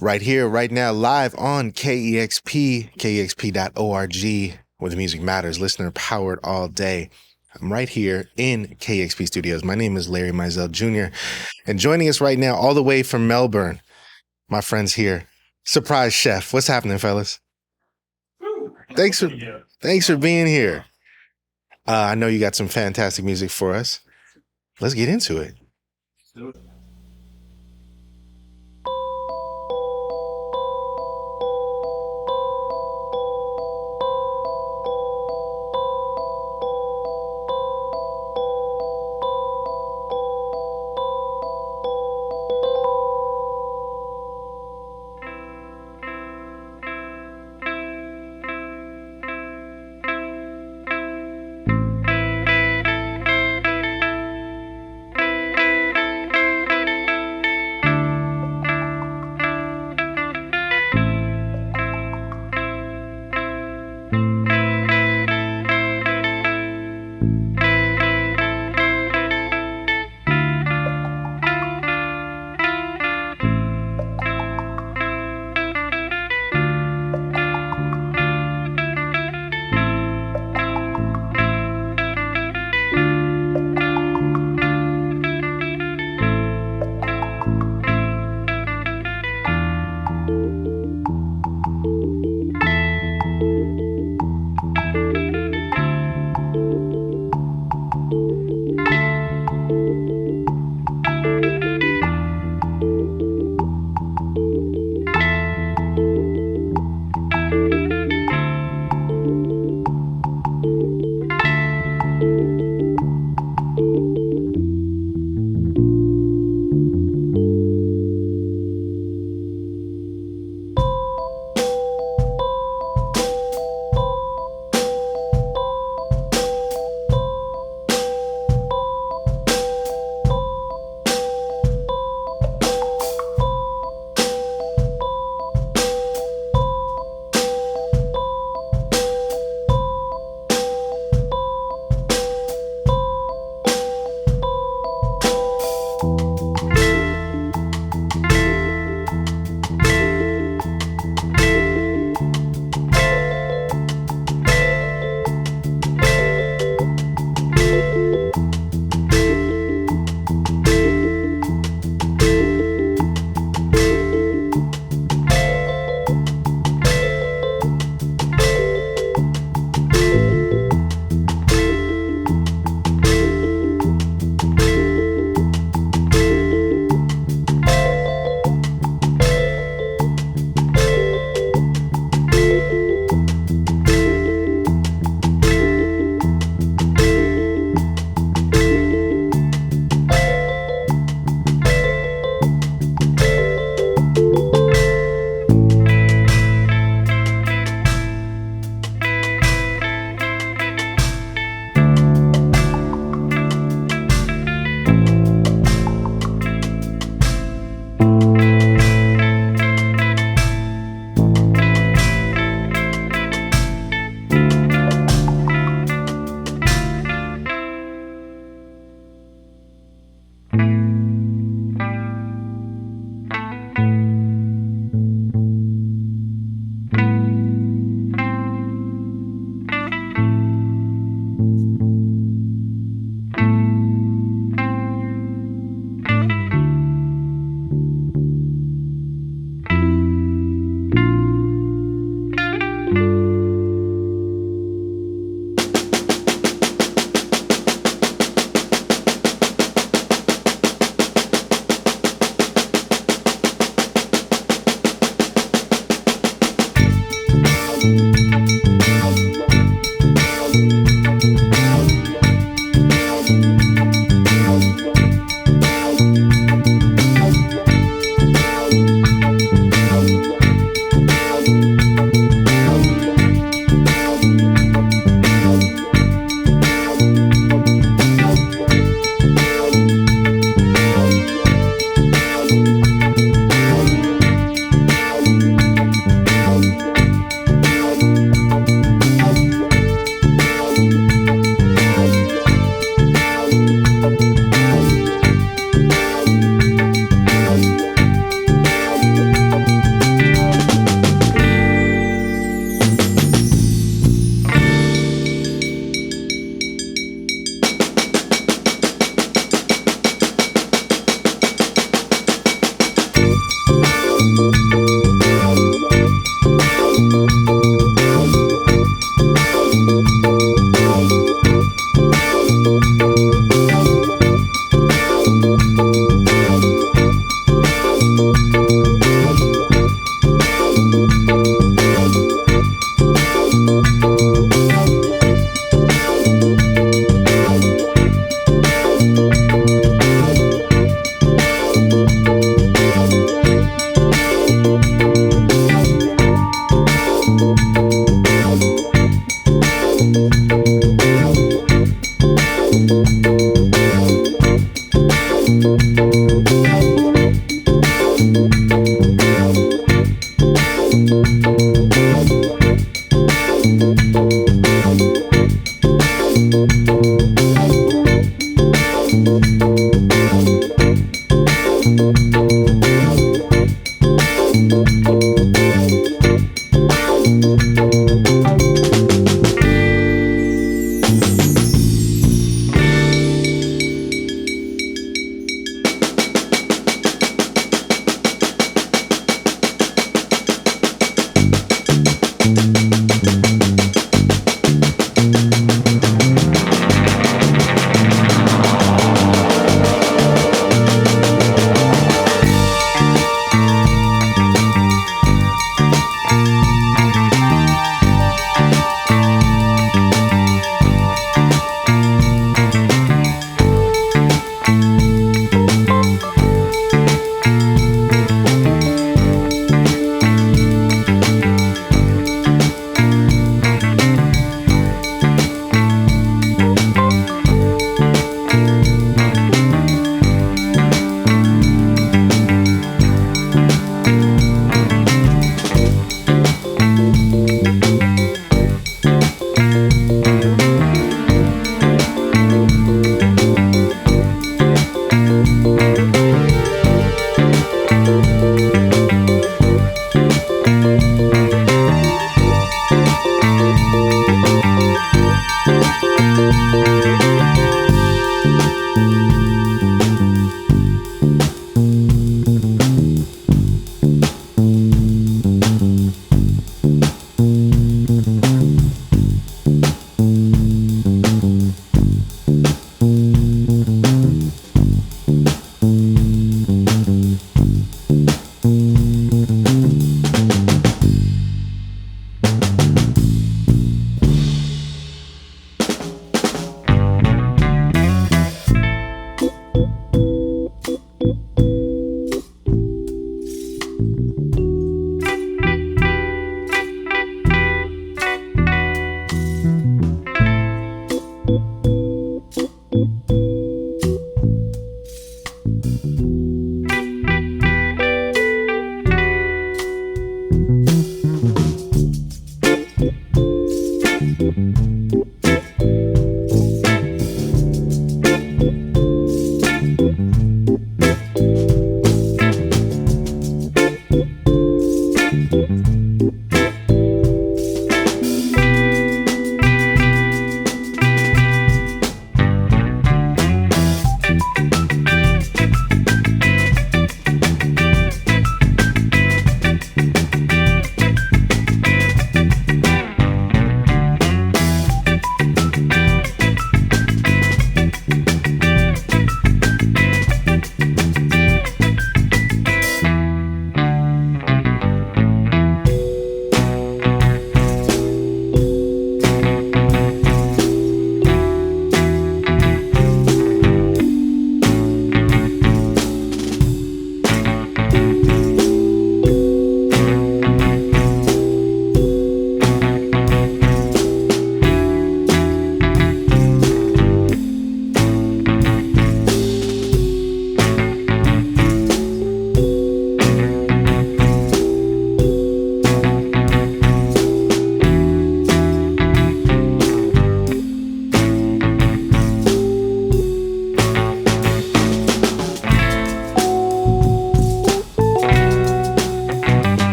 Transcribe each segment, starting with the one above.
right here, right now, live on KEXP, KEXP.org, where the music matters, listener powered all day. I'm right here in KEXP Studios. My name is Larry Mizell Jr. And joining us right now, all the way from Melbourne, my friends here, Surprise Chef. What's happening, fellas? Thanks for being here. I know you got some fantastic music for us. Let's get into it.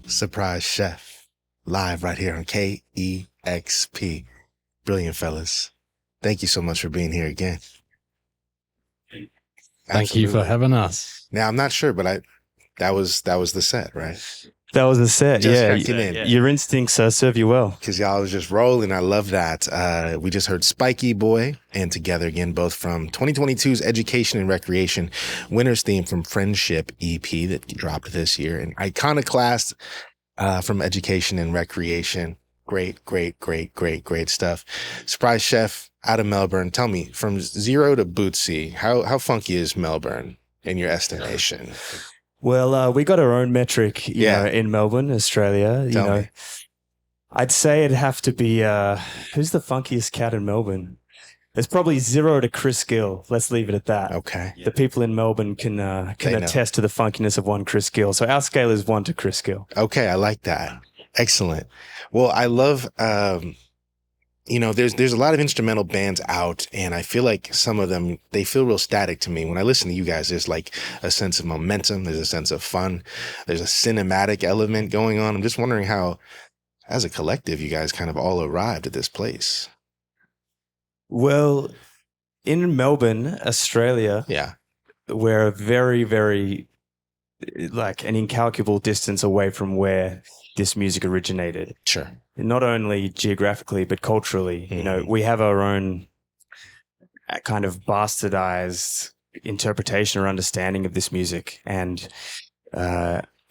Surprise Chef, live right here on KEXP. Brilliant, fellas. Thank you so much for being here again. Thank you for having us. Now, I'm not sure, but that was the set, right? That was the set, Just yeah. Your instincts serve you well. Because y'all was just rolling. I love that. We just heard Spiky Boi and Together Again, both from 2022's Education and Recreation winner's theme from Friendship EP that dropped this year, and Iconoclasts from Education and Recreation. Great stuff. Surprise Chef out of Melbourne. Tell me, from zero to Bootsy, how funky is Melbourne in your estimation? Well, we got our own metric, you know, in Melbourne, Australia. Tell me. I'd say it'd have to be who's the funkiest cat in Melbourne? There's probably 0 to Chris Gill. Let's leave it at that. Okay. The people in Melbourne can attest to the funkiness of one Chris Gill. So our scale is 1 to Chris Gill. Okay, I like that. Excellent. Well, I love there's a lot of instrumental bands out, and I feel like some of them, they feel real static to me. When I listen to you guys, there's like a sense of momentum, there's a sense of fun, there's a cinematic element going on. I'm just wondering how, as a collective, you guys kind of all arrived at this place. Well, in Melbourne, Australia, we're very, very, like an incalculable distance away from where this music originated. Sure. Not only geographically, but culturally. You know, we have our own kind of bastardized interpretation or understanding of this music. And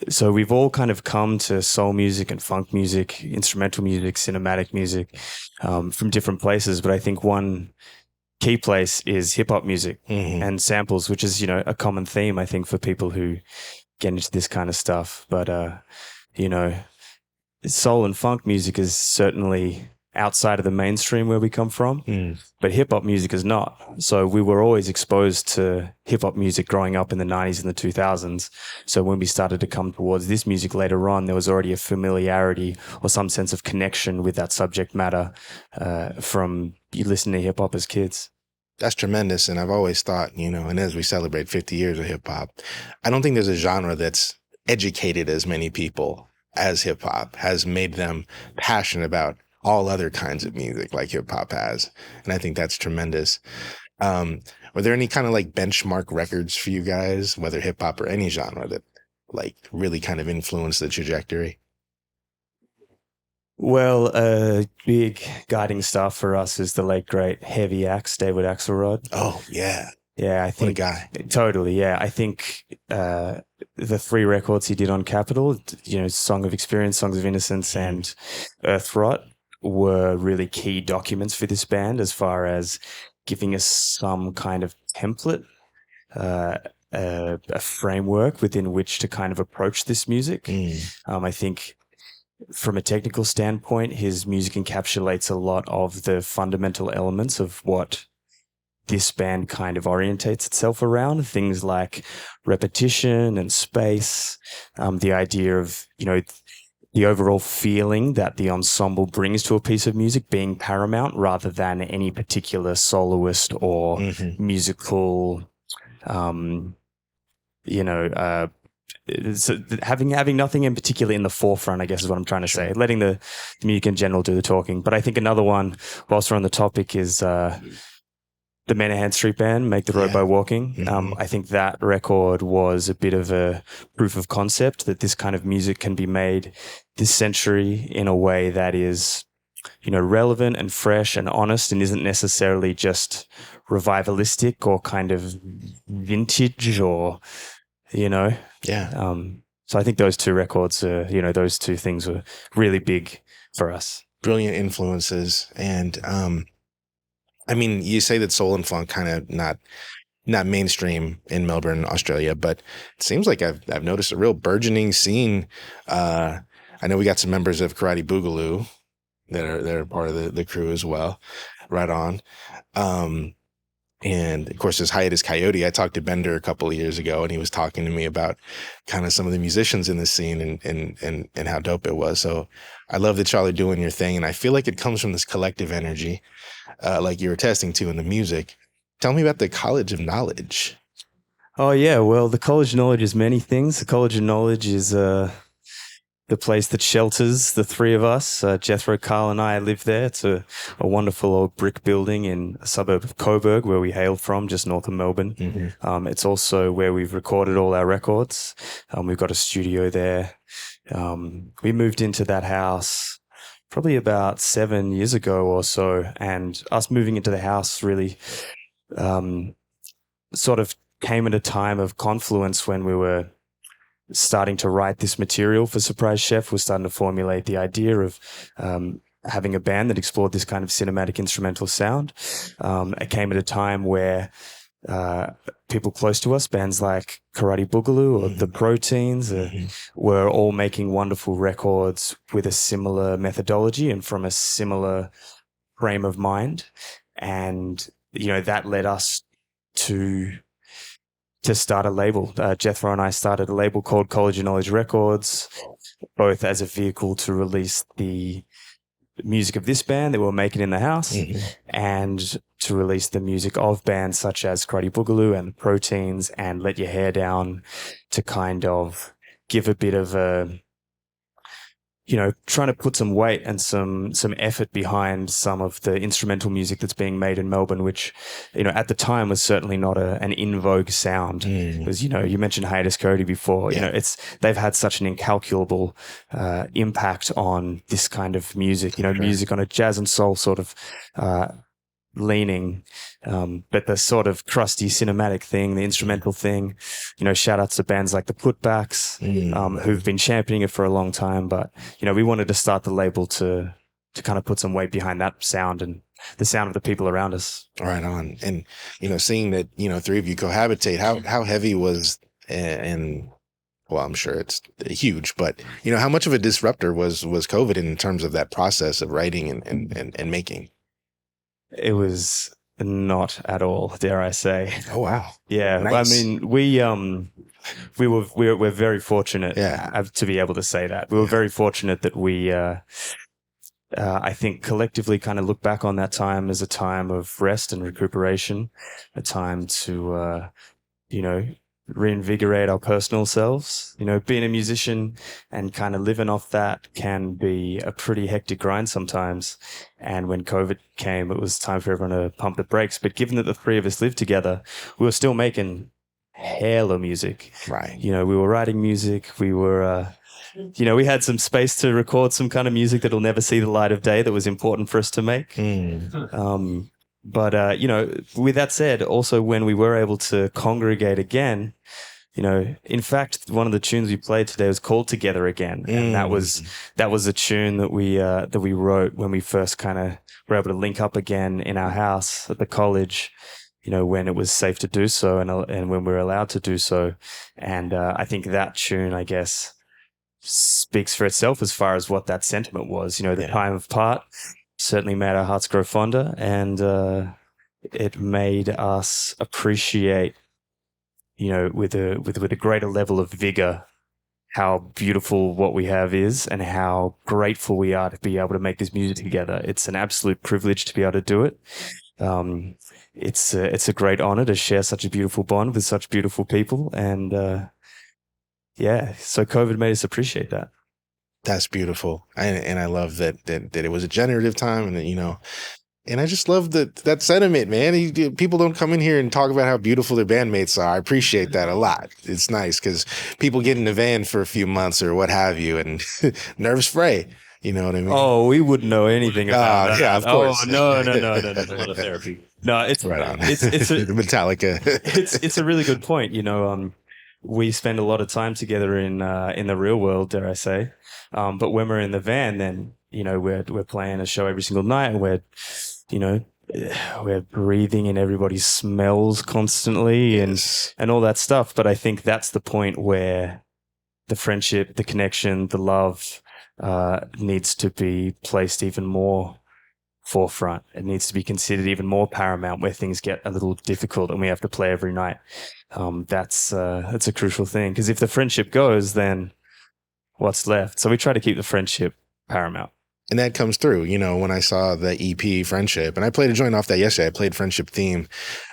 so we've all kind of come to soul music and funk music, instrumental music, cinematic music from different places. But I think one key place is hip-hop music and samples, which is, a common theme, I think, for people who get into this kind of stuff. But, soul and funk music is certainly outside of the mainstream where we come from, but hip hop music is not. So we were always exposed to hip hop music growing up in the 90s and the 2000s. So when we started to come towards this music later on, there was already a familiarity or some sense of connection with that subject matter from you listening to hip hop as kids. That's tremendous. And I've always thought, you know, and as we celebrate 50 years of hip hop, I don't think there's a genre that's educated as many people as hip hop, has made them passionate about all other kinds of music like hip hop has. And I think that's tremendous. Were there any kind of like benchmark records for you guys, whether hip hop or any genre, that like really kind of influenced the trajectory? Well, a big guiding star for us is the late great Heavy Axe, David Axelrod. Oh yeah. Yeah, I think what a guy. Totally. Yeah, I think the 3 records he did on Capitol, you know, Song of Experience, Songs of Innocence, and Earth Rot, were really key documents for this band as far as giving us some kind of template, a framework within which to kind of approach this music. I think from a technical standpoint, his music encapsulates a lot of the fundamental elements of what this band kind of orientates itself around, things like repetition and space, the idea of, you know, the overall feeling that the ensemble brings to a piece of music being paramount rather than any particular soloist or musical, so having nothing in particular in the forefront, I guess is what I'm trying to say, letting the music in general do the talking. But I think another one, whilst we're on the topic, is the Menahan Street Band, Make the Road by Walking. I think that record was a bit of a proof of concept that this kind of music can be made this century in a way that is, you know, relevant and fresh and honest and isn't necessarily just revivalistic or kind of vintage or, you know. Yeah. So I think those 2 records, you know, those 2 things were really big for us. Brilliant influences. And, I mean, you say that soul and funk kind of not mainstream in Melbourne, Australia, but it seems like I've noticed a real burgeoning scene. I know we got some members of Karate Boogaloo that are part of the crew as well. Right on. And of course, there's Hiatus Coyote. I talked to Bender a couple of years ago, and he was talking to me about kind of some of the musicians in the scene and how dope it was. So I love that y'all are doing your thing, and I feel like it comes from this collective energy, like you were testing to in the music. Tell me about the College of Knowledge. Oh yeah, well, the College of Knowledge is many things. The College of Knowledge is the place that shelters the 3 of us. Jethro, Carl, and I live there. It's a wonderful old brick building in a suburb of Coburg, where we hail from, just north of Melbourne. It's also where we've recorded all our records. We've got a studio there. We moved into that house probably about 7 years ago or so, and us moving into the house really sort of came at a time of confluence when we were starting to write this material for Surprise Chef. We're starting to formulate the idea of having a band that explored this kind of cinematic instrumental sound. It came at a time where people close to us, bands like Karate Boogaloo or The Proteins, were all making wonderful records with a similar methodology and from a similar frame of mind. And, you know, that led us to start a label. Jethro and I started a label called College of Knowledge Records, both as a vehicle to release the music of this band that we're making in the house and to release the music of bands such as Karate Boogaloo and The Proteins and Let Your Hair Down, to kind of give a bit of a, you know, trying to put some weight and some effort behind some of the instrumental music that's being made in Melbourne, which, you know, at the time was certainly not an in vogue sound. Because, you know, you mentioned Hiatus Coyote before. You know, they've had such an incalculable impact on this kind of music. You know, music on a jazz and soul sort of leaning, but the sort of crusty cinematic thing, the instrumental thing, you know, shout outs to bands like the Putbacks, who've been championing it for a long time. But, you know, we wanted to start the label to kind of put some weight behind that sound and the sound of the people around us. Right on. And, you know, seeing that, you know, 3 of you cohabitate, how heavy was and well, I'm sure it's huge, but how much of a disruptor was COVID in terms of that process of writing and making? It was not at all, dare I say. Oh wow. Yeah. Nice. I mean, we're very fortunate to be able to say that. We were very fortunate that we I think collectively kind of look back on that time as a time of rest and recuperation, a time to reinvigorate our personal selves. Being a musician and kind of living off that can be a pretty hectic grind sometimes. And when COVID came, it was time for everyone to pump the brakes. But given that the three of us lived together, we were still making hella music. Right. We were writing music. We were, we had some space to record some kind of music that'll never see the light of day that was important for us to make. But, with that said, also when we were able to congregate again, in fact, one of the tunes we played today was called Together Again. And that was a tune that we wrote when we first kind of were able to link up again in our house at the college, when it was safe to do so and when we were allowed to do so. And I think that tune, I guess, speaks for itself as far as what that sentiment was. The time apart certainly made our hearts grow fonder, and it made us appreciate, with a greater level of vigor, how beautiful what we have is, and how grateful we are to be able to make this music together. It's an absolute privilege to be able to do it. It's a great honor to share such a beautiful bond with such beautiful people, and so COVID made us appreciate that. That's beautiful. And I love that it was a generative time, and that, and I just love that sentiment, man. People don't come in here and talk about how beautiful their bandmates are. I appreciate that a lot. It's nice because people get in the van for a few months or what have you, and nerves fray. You know what I mean? Oh, we wouldn't know anything about that. Yeah, of course. Oh, no. A lot of therapy. No, it's right on. It's Metallica. it's a really good point. We spend a lot of time together in the real world, dare I say. But when we're in the van, then we're playing a show every single night, and we're breathing in everybody's smells constantly, and all that stuff. But I think that's the point where the friendship, the connection, the love needs to be placed even more forefront. It needs to be considered even more paramount where things get a little difficult and we have to play every night. That's a crucial thing, because if the friendship goes, then what's left? So we try to keep the friendship paramount. And that comes through, when I saw the EP Friendship, and I played a joint off that yesterday. I played Friendship Theme.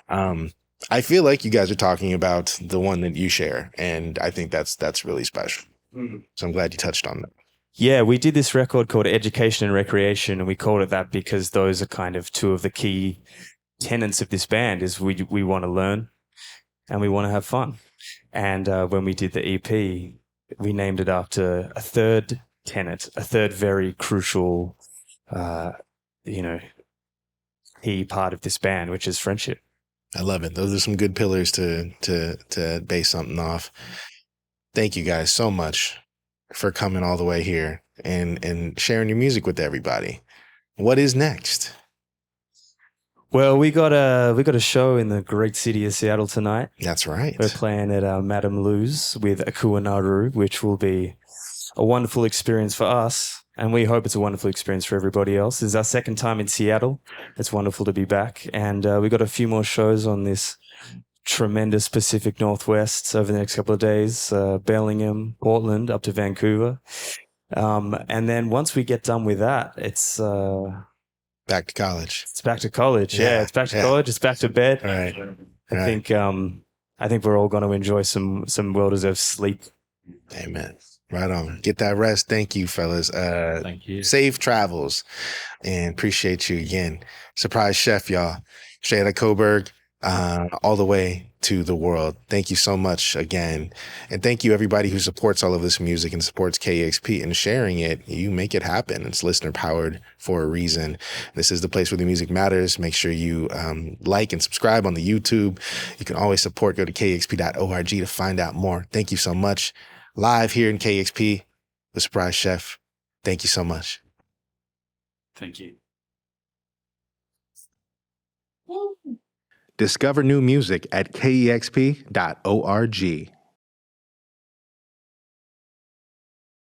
I feel like you guys are talking about the one that you share, and I think that's really special. Mm-hmm. So I'm glad you touched on that. Yeah, we did this record called Education and Recreation, and we called it that because those are kind of two of the key tenets of this band. Is we want to learn and we want to have fun. And when we did the EP, we named it after a third tenet, a third very crucial, key part of this band, which is friendship. I love it. Those are some good pillars to base something off. Thank you guys so much for coming all the way here and sharing your music with everybody. What is next? Well, we got a show in the great city of Seattle tonight. That's right. We're playing at Madame Lou's with Akua Naru, which will be a wonderful experience for us, and we hope it's a wonderful experience for everybody else. This is our second time in Seattle. It's wonderful to be back, and we got a few more shows on this tremendous Pacific Northwest over the next couple of days, Bellingham, Portland, up to Vancouver. And then once we get done with that, it's back to college. It's back to college. Yeah, it's back to college. It's back to bed. Right. I think we're all going to enjoy some well-deserved sleep. Amen. Right on. Get that rest. Thank you, fellas. Thank you. Safe travels, and appreciate you again. Surprise chef, y'all. Straight out of Coburg. All the way to the world. Thank you so much again. And thank you everybody who supports all of this music and supports KEXP and sharing it. You make it happen. It's listener powered for a reason. This is the place where the music matters. Make sure you like and subscribe on the YouTube. You can always support. Go to kexp.org to find out more. Thank you so much. Live here in KEXP, the Surprise Chef. Thank you so much. Thank you. Discover new music at kexp.org.